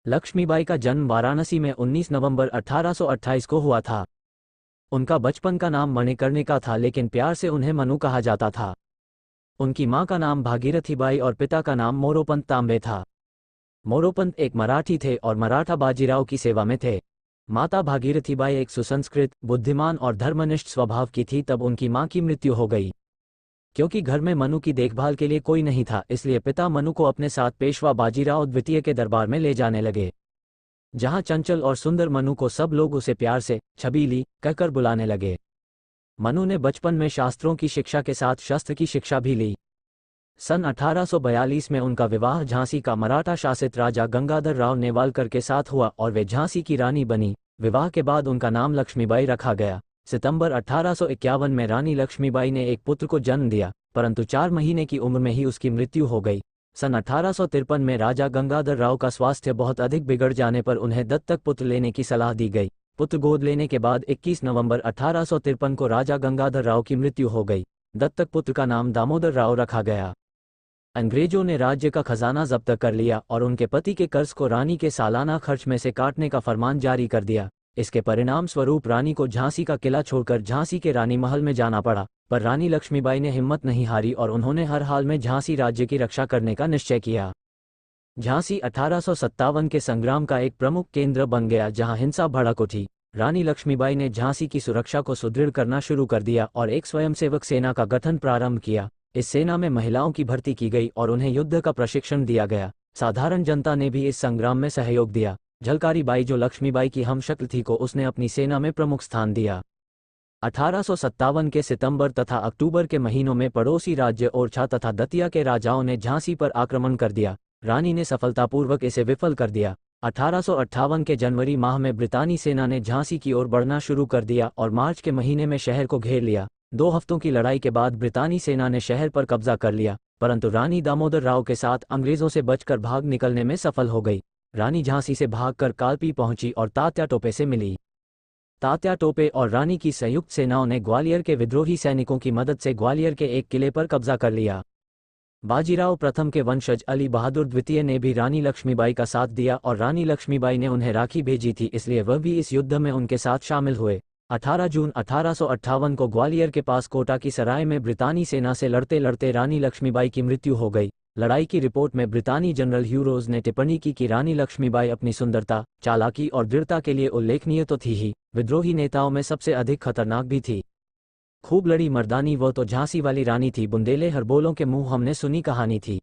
लक्ष्मीबाई का जन्म वाराणसी में 19 नवंबर 1828 को हुआ था। उनका बचपन का नाम मणिकर्णिका था, लेकिन प्यार से उन्हें मनु कहा जाता था। उनकी मां का नाम भागीरथीबाई और पिता का नाम मोरोपंत तांबे था। मोरोपंत एक मराठी थे और मराठा बाजीराव की सेवा में थे। माता भागीरथीबाई एक सुसंस्कृत, बुद्धिमान और धर्मनिष्ठ स्वभाव की थी। तब उनकी मां की मृत्यु हो गई। क्योंकि घर में मनु की देखभाल के लिए कोई नहीं था, इसलिए पिता मनु को अपने साथ पेशवा बाजीराव द्वितीय के दरबार में ले जाने लगे, जहां चंचल और सुंदर मनु को सब लोग उसे प्यार से छबीली कहकर बुलाने लगे। मनु ने बचपन में शास्त्रों की शिक्षा के साथ शस्त्र की शिक्षा भी ली। सन 1842 में उनका विवाह झांसी का मराठा शासित राजा गंगाधर राव नेवालकर के साथ हुआ और वे झांसी की रानी बनी। विवाह के बाद उनका नाम लक्ष्मीबाई रखा गया। सितंबर 1851 में रानी लक्ष्मीबाई ने एक पुत्र को जन्म दिया, परंतु 4 महीने की उम्र में ही उसकी मृत्यु हो गई। सन 1853 में राजा गंगाधर राव का स्वास्थ्य बहुत अधिक बिगड़ जाने पर उन्हें दत्तक पुत्र लेने की सलाह दी गई। पुत्र गोद लेने के बाद 21 नवंबर 1853 को राजा गंगाधर राव की मृत्यु हो गई। दत्तक पुत्र का नाम दामोदर राव रखा गया। अंग्रेजों ने राज्य का खजाना जब्त कर लिया और उनके पति के कर्ज को रानी के सालाना खर्च में से काटने का फरमान जारी कर दिया। इसके परिणाम स्वरूप रानी को झांसी का किला छोड़कर झांसी के रानी महल में जाना पड़ा, पर रानी लक्ष्मीबाई ने हिम्मत नहीं हारी और उन्होंने हर हाल में झांसी राज्य की रक्षा करने का निश्चय किया। झांसी 1857 के संग्राम का एक प्रमुख केंद्र बन गया, जहां हिंसा भड़क उठी। रानी लक्ष्मीबाई ने झांसी की सुरक्षा को सुदृढ़ करना शुरू कर दिया और एक स्वयंसेवक सेना का गठन प्रारंभ किया। इस सेना में महिलाओं की भर्ती की गई और उन्हें युद्ध का प्रशिक्षण दिया गया। साधारण जनता ने भी इस संग्राम में सहयोग दिया। झलकारी बाई, जो लक्ष्मीबाई की हमशक्ल थी, को उसने अपनी सेना में प्रमुख स्थान दिया। 1857 के सितंबर तथा अक्टूबर के महीनों में पड़ोसी राज्य ओरछा तथा दतिया के राजाओं ने झांसी पर आक्रमण कर दिया। रानी ने सफलतापूर्वक इसे विफल कर दिया। 1858 के जनवरी माह में ब्रितानी सेना ने झांसी की ओर बढ़ना शुरू कर दिया और मार्च के महीने में शहर को घेर लिया। 2 हफ्तों की लड़ाई के बाद ब्रितानी सेना ने शहर पर कब्जा कर लिया, परंतु रानी दामोदर राव के साथ अंग्रेजों से बचकर भाग निकलने में सफल हो गई। रानी झांसी से भागकर कालपी पहुंची और तात्या टोपे से मिली। तात्या टोपे और रानी की संयुक्त सेनाओं ने ग्वालियर के विद्रोही सैनिकों की मदद से ग्वालियर के एक किले पर कब्जा कर लिया। बाजीराव प्रथम के वंशज अली बहादुर द्वितीय ने भी रानी लक्ष्मीबाई का साथ दिया और रानी लक्ष्मीबाई ने उन्हें राखी भेजी थी, इसलिए वह भी इस युद्ध में उनके साथ शामिल हुए। 18 जून 1858 को ग्वालियर के पास कोटा की सराय में ब्रितानी सेना से लड़ते लड़ते रानी लक्ष्मीबाई की मृत्यु हो गई। लड़ाई की रिपोर्ट में ब्रितानी जनरल ह्यूरोज ने टिप्पणी की कि रानी लक्ष्मीबाई अपनी सुंदरता, चालाकी और दृढ़ता के लिए उल्लेखनीय तो थी ही, विद्रोही नेताओं में सबसे अधिक खतरनाक भी थी। खूब लड़ी मर्दानी वो तो झांसी वाली रानी थी, बुंदेले हरबोलों के मुंह हमने सुनी कहानी थी।